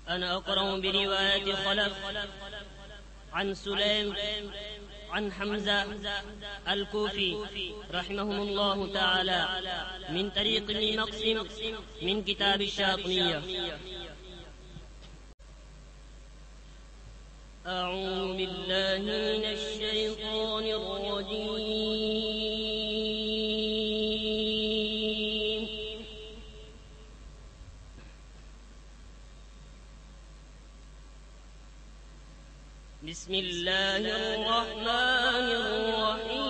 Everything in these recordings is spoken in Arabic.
أنا أقرأ برواية خلف عن سليم عن حمزة الكوفي رحمهم الله تعالى من طريق ابن مقسم من كتاب الشاطبية. أعوذ بالله من الشيطان الرجيم. بسم الله الرحمن الرحيم.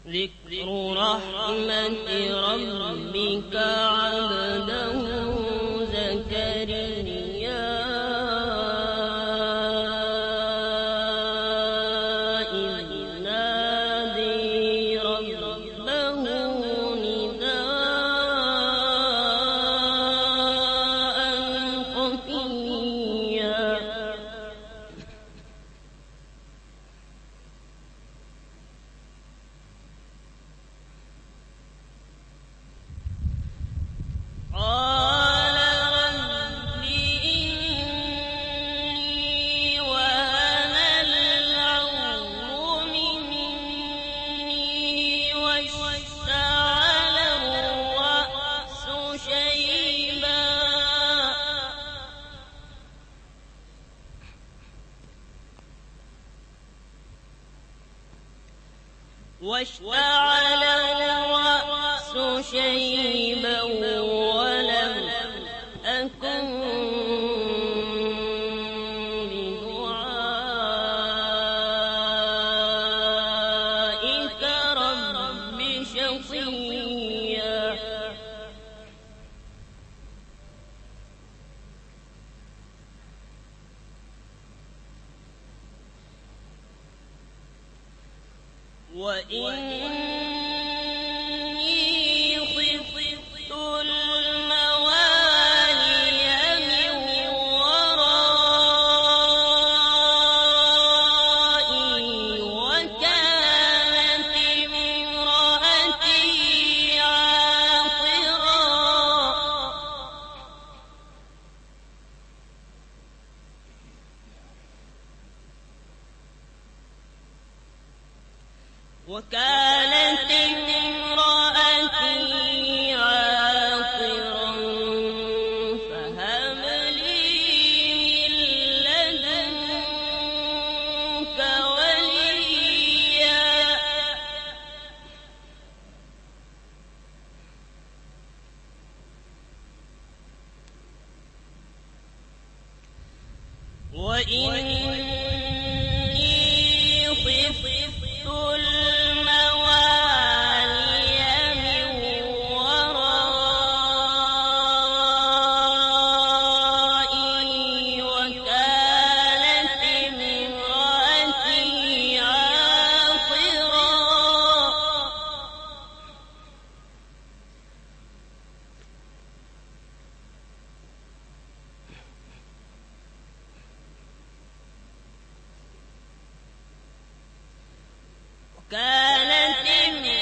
ذكر رحمة ربك عبده زكريا إذ نادى ربه نداء خفيا قال رب إني وهن العظم مني واشتعل الرأس شيبا ولم أكن بدعائك رب شقيا وإني خفت الموالي من ورائي وكانت امرأتي عاقرا فهب لي من لدنك وليا وإني خفت الموالي من ورائي وكانت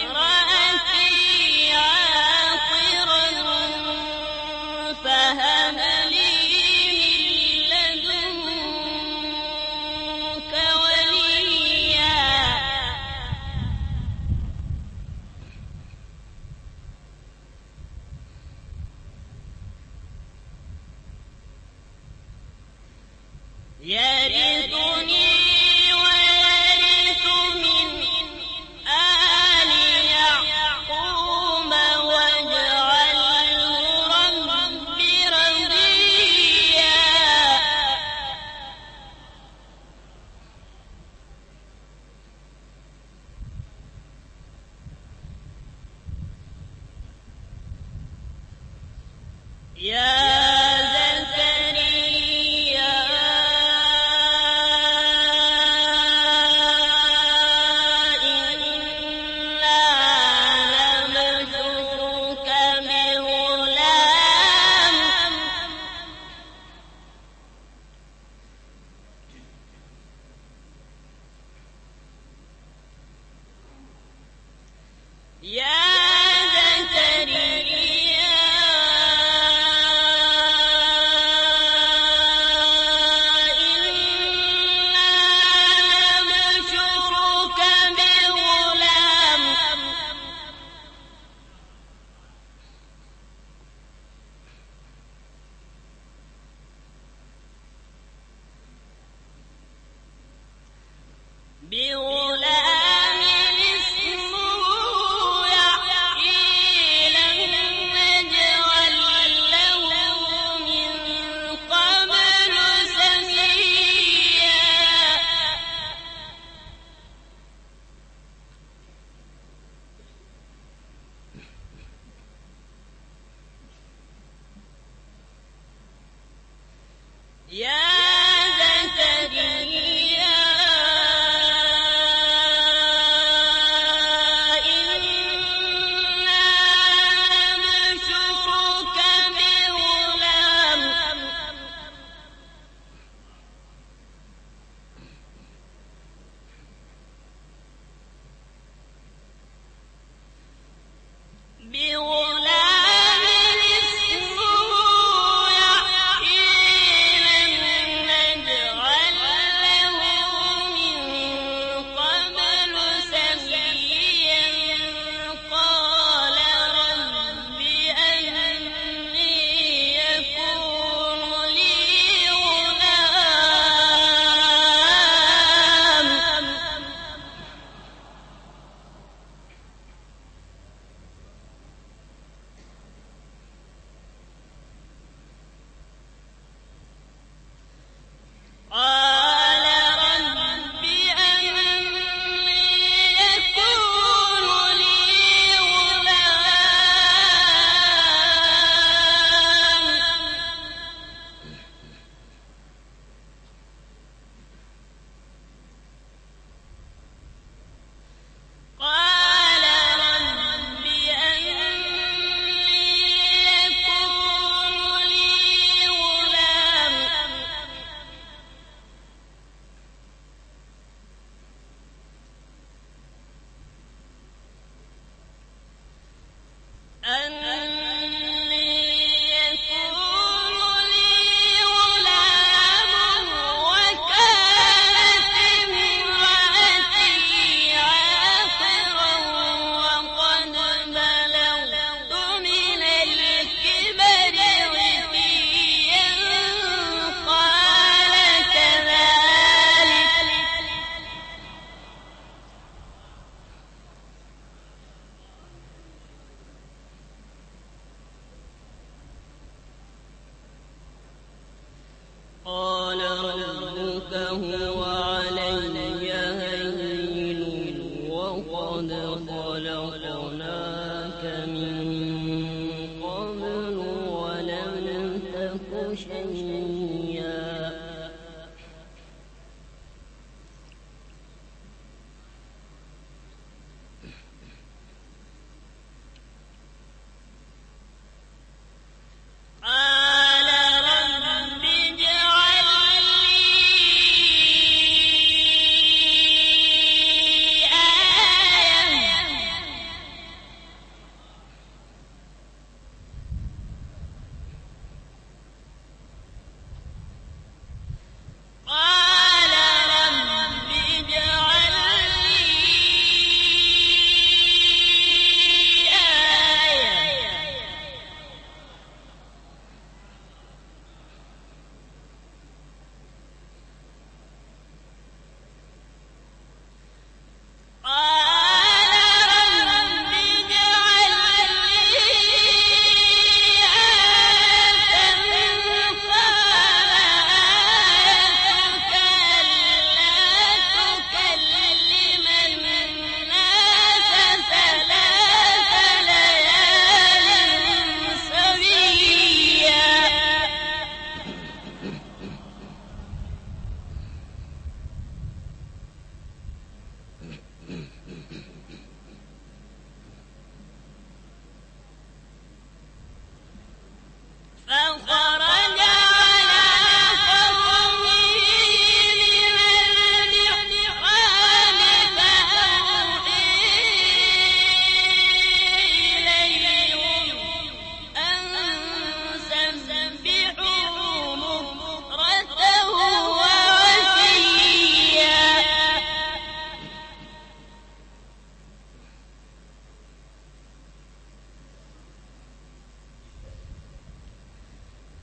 امرأتي عاقرا فهب لي من لدنك وليا يرثني ويرث من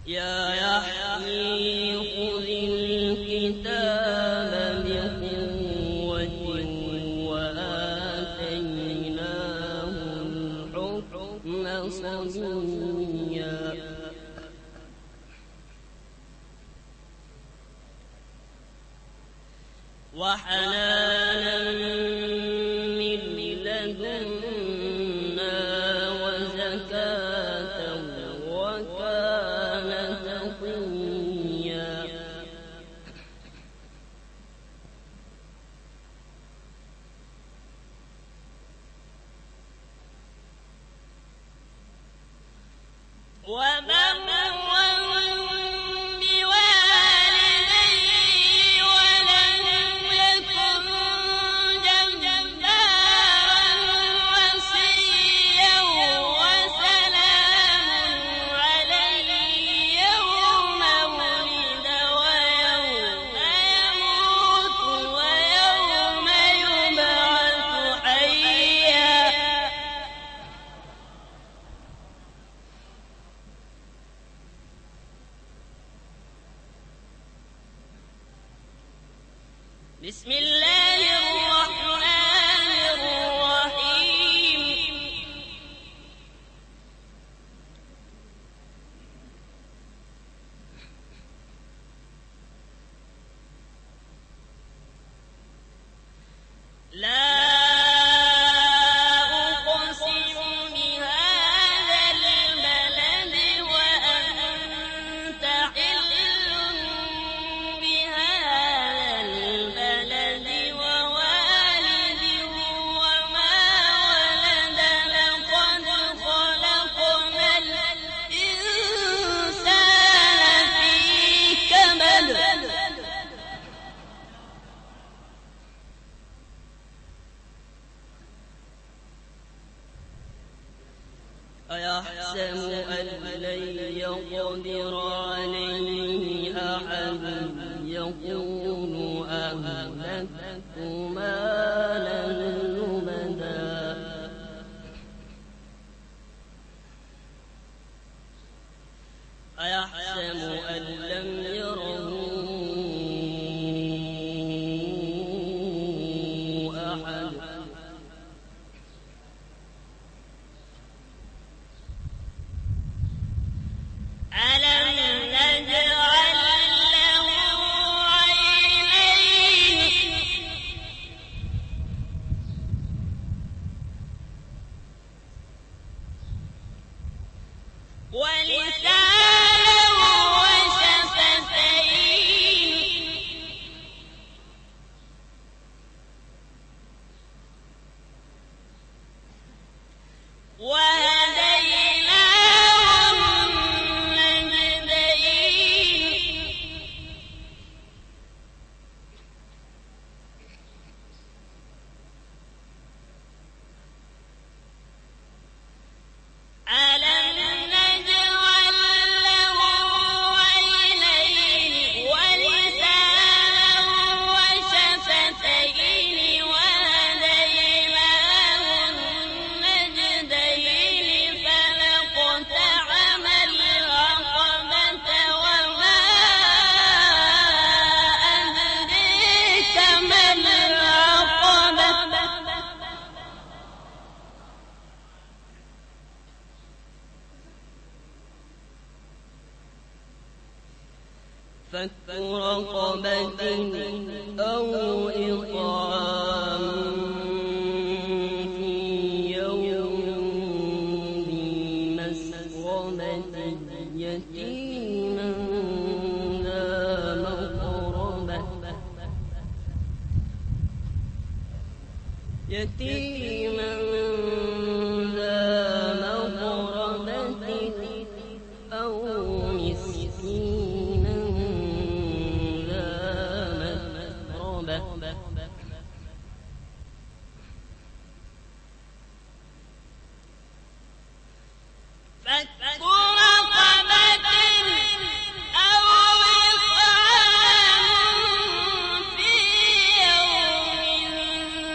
يا يحيى خذ الكتاب بقوة وآتيناه الحكم صبيا وحنانا من لدنا وزكاة وكان تقيا بسم الله الرحمن الرحيم لا أقسم بهذا البلد وأنت حل بهذا البلد ووالد وما ولد لقد خلقنا الإنسان في كبد أيحسب أن لن يقدر عليه أحد يقول أهلكت مالا لبدا أيحسب أن لم يره أحد ألم نجعل له عينين ولسانا وشفتين وهديناه النجدين ألم نجعل له عينين ولسانا وشفتين وهديناه النجدين فلاقتحم العقبة وما أدريك ما العقبة فك رقبة أو إطعام في يوم ذي مسغبة يتيما ذا مقربة يتيما ذا مقربة أو مسكينا ذا متربة فك رقبة أو إطعام في يوم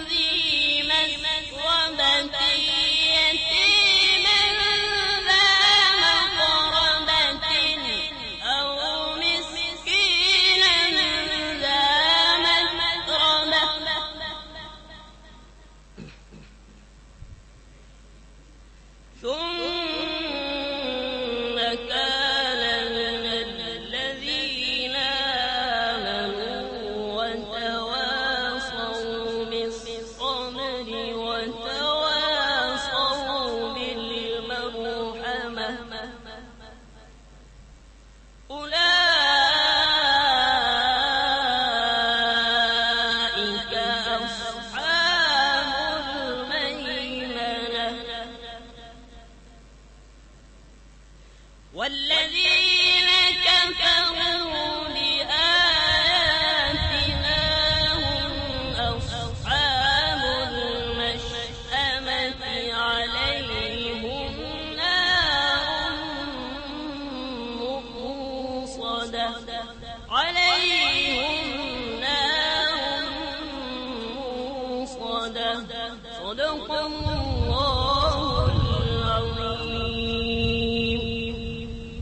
ذي مسغبة صدق الله العظيم.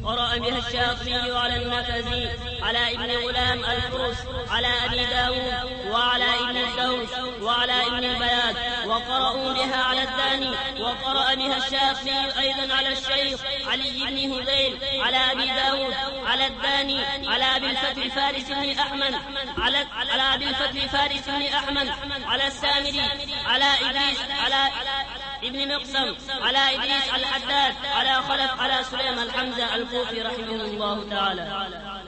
قرأ بها الشافعي على النفزي، على ابن غلام الفرس، على أبي داود، وعلى ابن الدوس، وعلى ابن البياد، وقرأوا بها على الداني. وقرأ بها الشافعي أيضا على الشيخ علي بن هذيل، على أبي داود، على الداني، على أبي الفتح فارس بن أحمد، على أبي الفتح فارس بن أحمد، على السامري، على إدريس، على ابن مقسم، على إدريس الحداد، على خلف، على سليمان الحمزة الكوفي رحمه الله تعالى.